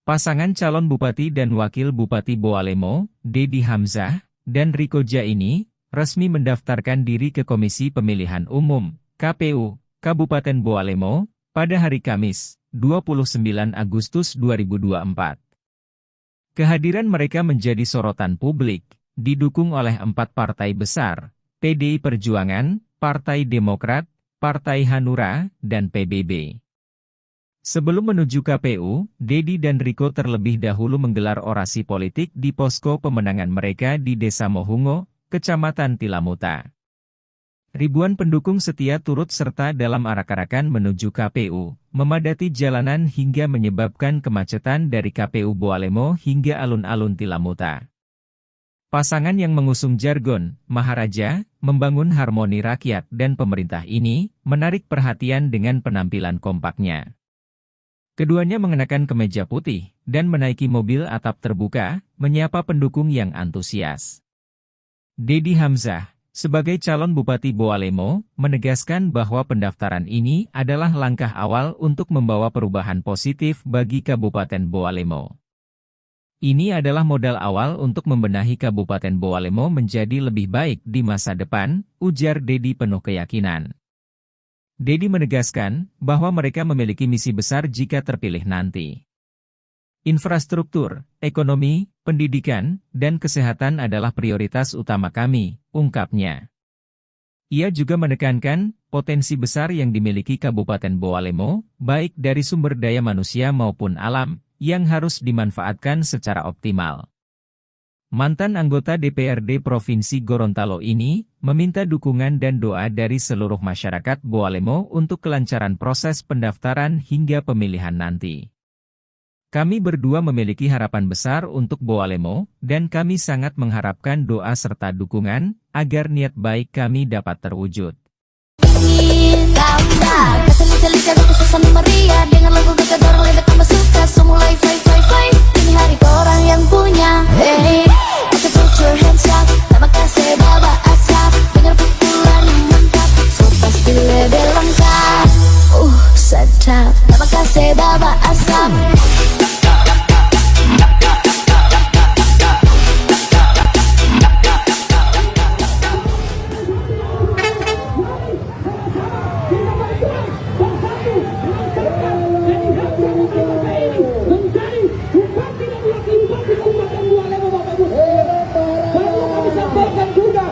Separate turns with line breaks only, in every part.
Pasangan calon Bupati dan Wakil Bupati Bowalemo, Dedi Hamzah, dan Riko Jaini, resmi mendaftarkan diri ke Komisi Pemilihan Umum, KPU, Kabupaten Bowalemo, pada hari Kamis, 29 Agustus 2024. Kehadiran mereka menjadi sorotan publik, didukung oleh 4 partai besar, PDI Perjuangan, Partai Demokrat, Partai Hanura, dan PBB. Sebelum menuju KPU, Dedi dan Riko terlebih dahulu menggelar orasi politik di posko pemenangan mereka di Desa Mohungo, Kecamatan Tilamuta. Ribuan pendukung setia turut serta dalam arak-arakan menuju KPU, memadati jalanan hingga menyebabkan kemacetan dari KPU Bowalemo hingga alun-alun Tilamuta. Pasangan yang mengusung jargon, Maharaja, membangun harmoni rakyat dan pemerintah ini, menarik perhatian dengan penampilan kompaknya. Keduanya mengenakan kemeja putih, dan menaiki mobil atap terbuka, menyapa pendukung yang antusias. Dedi Hamzah, sebagai calon Bupati Bowalemo, menegaskan bahwa pendaftaran ini adalah langkah awal untuk membawa perubahan positif bagi Kabupaten Bowalemo. Ini adalah modal awal untuk membenahi Kabupaten Bowalemo menjadi lebih baik di masa depan, ujar Dedi penuh keyakinan. Dedi menegaskan bahwa mereka memiliki misi besar jika terpilih nanti. Infrastruktur, ekonomi, pendidikan, dan kesehatan adalah prioritas utama kami, ungkapnya. Ia juga menekankan potensi besar yang dimiliki Kabupaten Bowalemo, baik dari sumber daya manusia maupun alam, yang harus dimanfaatkan secara optimal. Mantan anggota DPRD Provinsi Gorontalo ini, meminta dukungan dan doa dari seluruh masyarakat Bowalemo untuk kelancaran proses pendaftaran hingga pemilihan nanti. Kami berdua memiliki harapan besar untuk Bowalemo, dan kami sangat mengharapkan doa serta dukungan, agar niat baik kami dapat terwujud.
Terima kasih Baba Asam.
Menjadi bupati dan wakil bupati Kabupaten Bowalemo, Bapak Ibu. Lalu kami sampaikan juga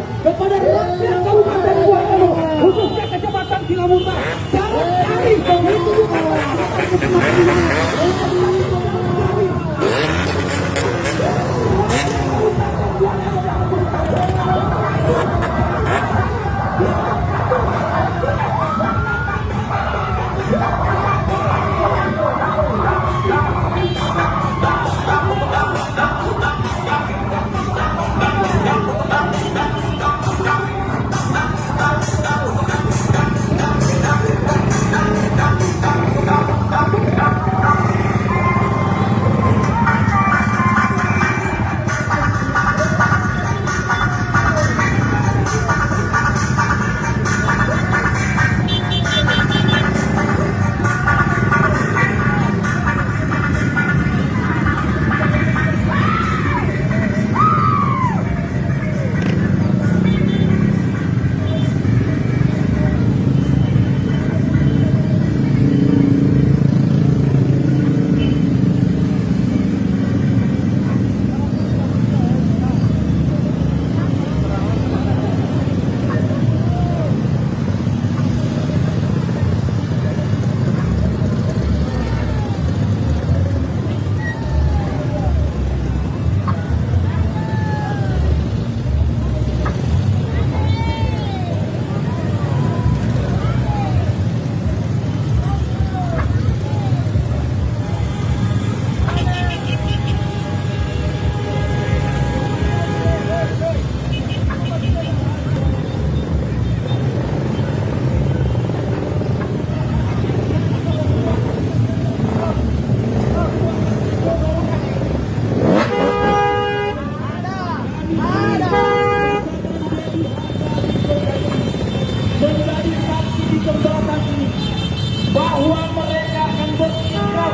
bahwa mereka akan berikhtiar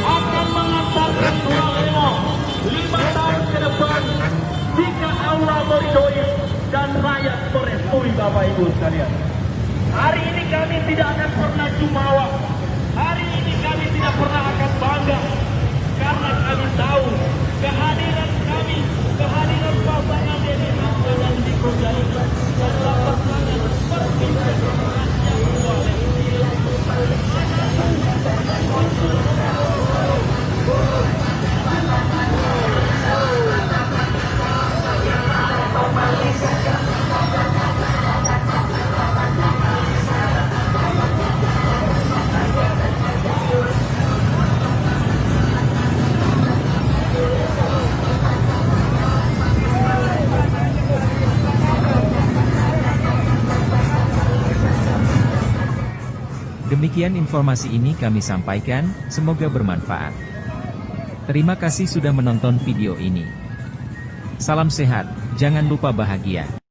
akan mengantarkan Bualemo 5 tahun ke depan jika Allah meridhoi dan rakyat merestui Bapak Ibu sekalian. Hari ini kami tidak akan pernah jumawa. Hari ini kami tidak pernah akan bangga karena kami tahu kehadiran kami, kehadiran pasangan Deddy Hamzah dan Rico Jaya adalah pasangan berpimpin rakyat Bualemo.
Demikian informasi ini kami sampaikan, semoga bermanfaat. Terima kasih sudah menonton video ini. Salam sehat, jangan lupa bahagia.